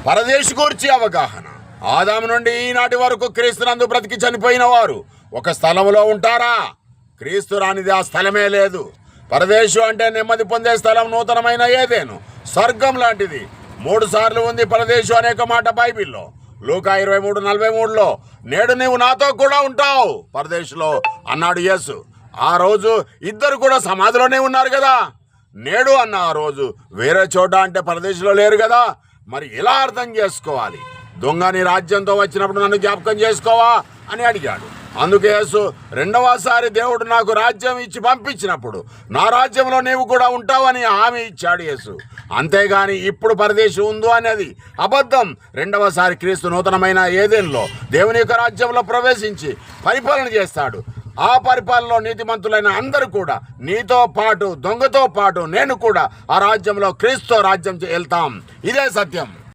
పరదేశు గూర్చి అవగాహన. ఆదాము నుండి ఈనాటి వరకు క్రీస్తునందు బ్రతికి చనిపోయిన వారు ఒక స్థలంలో ఉంటారా? క్రీస్తు రానిది ఆ స్థలమే లేదు. పరదేశు అంటే నెమ్మది పొందే స్థలం, నూతనమైన ఏదేను, స్వర్గం లాంటిది. 3 సార్లు ఉంది పరదేశు అనేక మాట బైబిల్లో. లూకా 23:43లో నేడు నీవు నాతో కూడా ఉంటావు పరదేశులో అన్నాడు యేసు. ఆ రోజు ఇద్దరు కూడా సమాధిలోనే ఉన్నారు కదా. నేడు అన్న ఆ రోజు వేరే చోట అంటే పరదేశంలో లేరు కదా. మరి ఇలా అర్థం చేసుకోవాలి. దొంగ నీ రాజ్యంతో వచ్చినప్పుడు నన్ను జ్ఞాపకం చేసుకోవా అని అడిగాడు. అందుకే యేసు రెండవసారి దేవుడు నాకు రాజ్యం ఇచ్చి పంపించినప్పుడు నా రాజ్యంలో నీవు కూడా ఉంటావని హామీ ఇచ్చాడు యేసు. అంతేగాని ఇప్పుడు పరదేశం ఉందో అనేది అబద్ధం. రెండవసారి క్రీస్తు నూతనమైన ఏదెన్లో దేవుని యొక్క రాజ్యంలో ప్రవేశించి పరిపాలన చేస్తాడు. ఆ పరిపాలనలో నీతిమంతులైన అందరూ కూడా నీతో పాటు, దొంగతో పాటు నేను కూడా ఆ రాజ్యంలో క్రీస్తు రాజ్యం వెళ్తాం. ఇదే సత్యం.